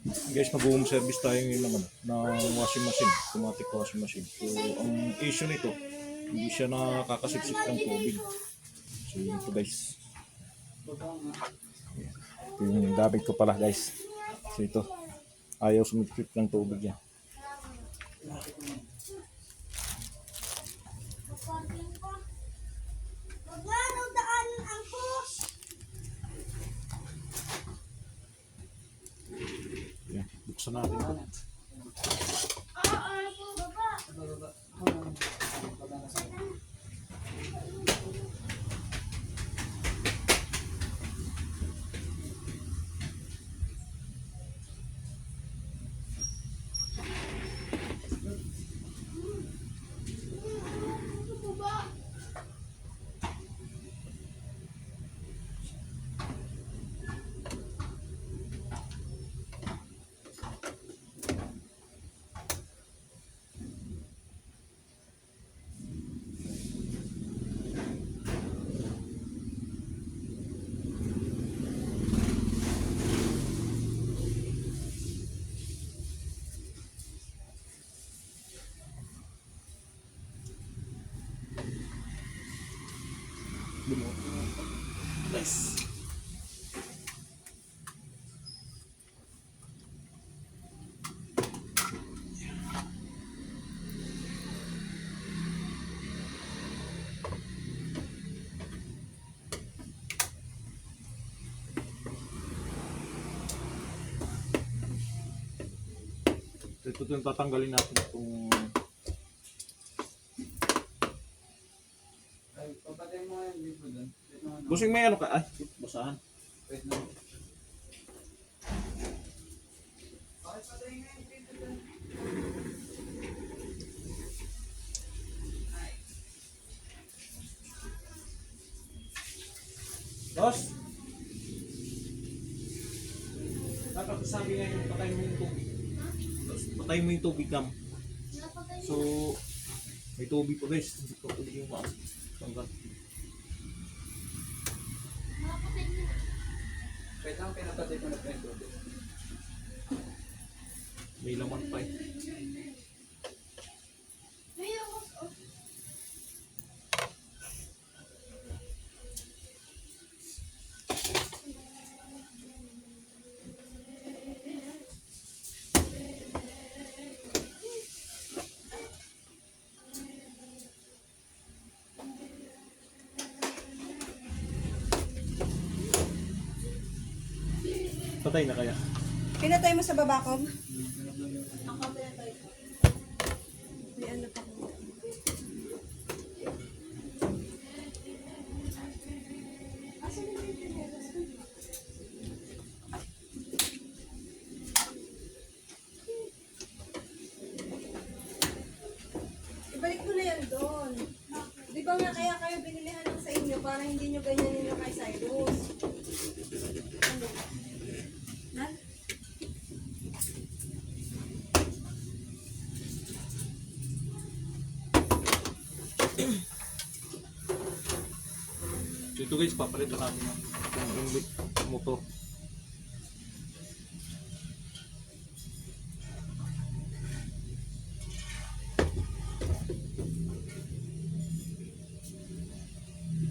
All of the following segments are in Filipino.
Guys, mag-home service tayo ngayon ng washing machine, automatic washing machine. So, ang issue nito, hindi siya nakakasipsip ng tubig. So, yun ito guys. Ito yung gamit ko pala guys. So, ito. Ayaw sumipsip ng tubig yan. Yan, buksan natin ito. Nice. Ito yung tatanggalin natin itong... Ay, papatay mo nga yung lipo doon. Busing may ano ka? Ay, basahan. Wait lang. Bakit patay nga yung lipo doon? Boss! Dapat sabi nga yung patay mo yung tubig. Patay mo yung tubig cam. So, may tubig pa guys. Hindi pa tubig yung mga tanggal. Wait lang, pinapatay ko na pa yung tubig. May laman pa eh. Patay na kaya? Pinatay mo sa babakog? Ako pinatay ko. May ano pa ko. Ibalik mo na yan doon. Di ba nga kaya kayo binilihan lang sa inyo para hindi nyo ganyanin yung kay Cyrus? Ano? Ha? So ito guys, papalitan natin yung motor.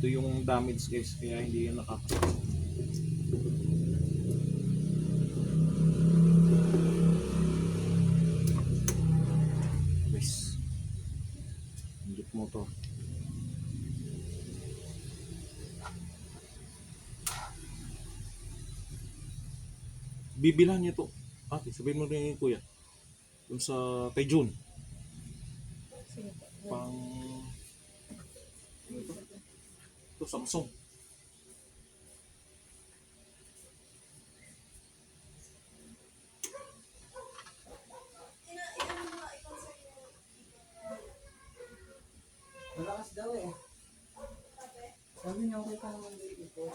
Ito yung damage guys, kaya hindi yan nakakasama. Guys, inject motor. Bibilhan niyo to. Ate, sabihin mo rin kuya. Yung sa kay June. Pang... Ano ito? Ito, Samsung. Malakas daw eh. Sabi niya okay pa naman dito po.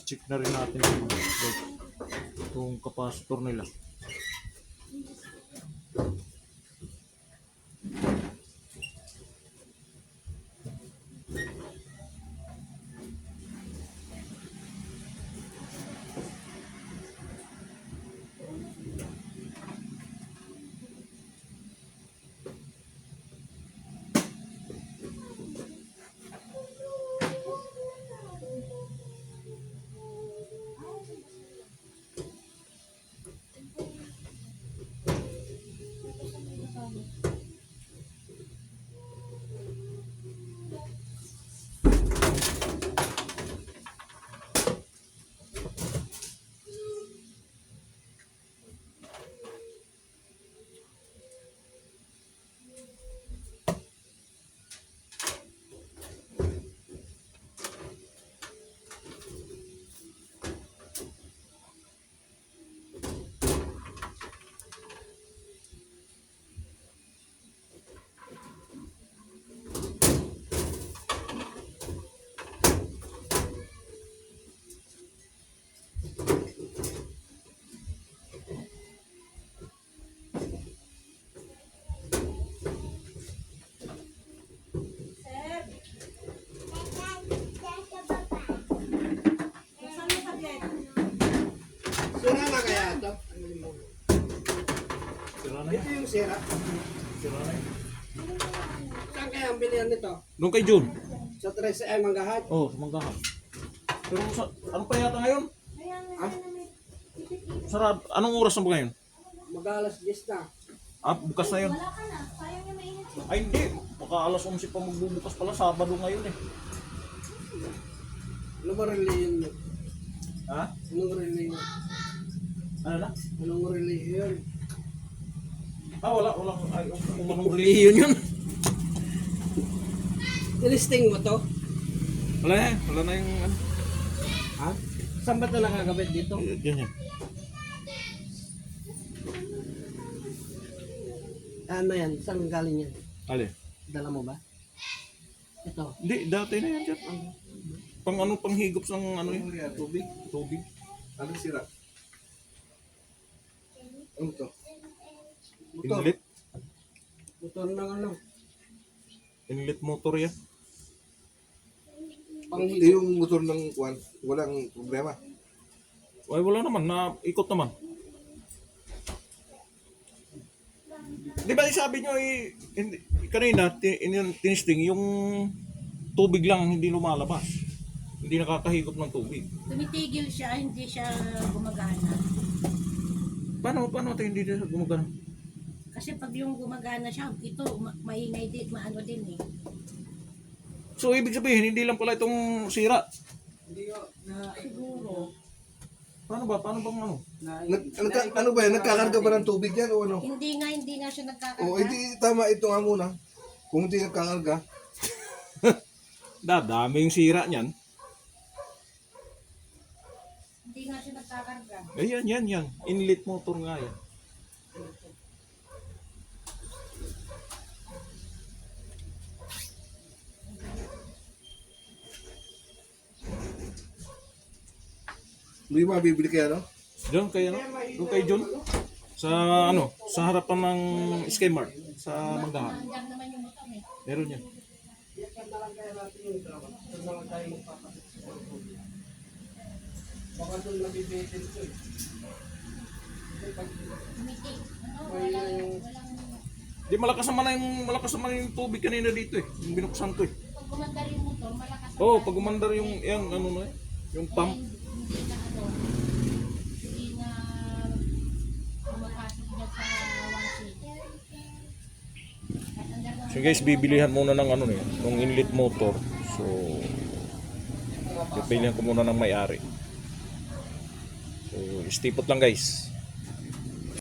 check na rin natin itong capacitor nila. Sir, buksan mo saglit. Sira na kaya ito? Sira na Ito yan. yung sira. Sira na yan. Saan kaya ang bilihan nito? Doon kay Jun. Sa 13 Manggahan? Oh, sa Manggahan. Pero sa, ano pa yata ngayon? Kaya nga Ah? na may ipit-ipit. Sarap. Anong oras na ba ngayon? Mag-alas 10 na. Ah, bukas na yun. Wala ka na. Sayang yung mainit. Ay hindi. Baka alas 11 pa magbubukas pala. Sabado ngayon eh. Ano ba reliyon yun? Ha? Anong reliyon? Ano na? Anong reliyon? Ah, wala. Ay, kung anong reliyon yun. Nilisting mo to? Wala na. Wala na yung ano. Ha? Saan ba ito nakagabit dito? Yan yan. Ano yan? Saan galing yan? Ali. Dala mo ba? Ito. Hindi, dati na yan dyan. Pang ano, panghigop ng ano yun? Tubig? Tubig. Anong sira? Ano to? Motor. Inlet. Motor ng ano? Inlet motor yan. Hindi yung motor ng kwan, walang problema. Ay, wala naman. Ikot naman. Di ba sabi nyo kanina, tinisting, yung tubig lang hindi lumalabas. Hindi nakakahigop ng tubig. Tumitigil siya, hindi siya gumagana. Paano ito hindi na gumagana? Kasi pag yung gumagana siya, ito maingay din, maano din eh. So, ibig sabihin, hindi lang pala itong sira. Hindi ko na Siguro. Paano bang ano? Ano ba yan? Nagkakarga ba ng tubig yan o ano? Hindi nga siya nagkakarga. O hindi, tama ito nga muna. Kung hindi nagkakarga, Dami yung sira niyan. Hindi nga siya nagkakarga. Ayan, yan. Inlet motor nga yan. hindi mabibili kaya no? Doon kay John. Sa sa harapan ng Skymart sa Manggahan. Nandiyan naman yung motor eh. Meron yan. Iyakan na lang kaya natin yung drama. Doon na lang tayo magpapasok. Baka doon nabibitin ko eh. Kasi pag Tumiti. Ano, may walang... Di malakas naman yung tubig kanina dito eh. Yung binuksan ko eh. Pag gumandar yung motor, malakas. Oo, pag umandar yung ano na yung pump. Hindi na hindi na pumapasok niya sa washing. At andyan na- So guys, bibilihan muna ng ng inlet motor. So pipilihan ko muna ng may-ari. So istipot lang guys.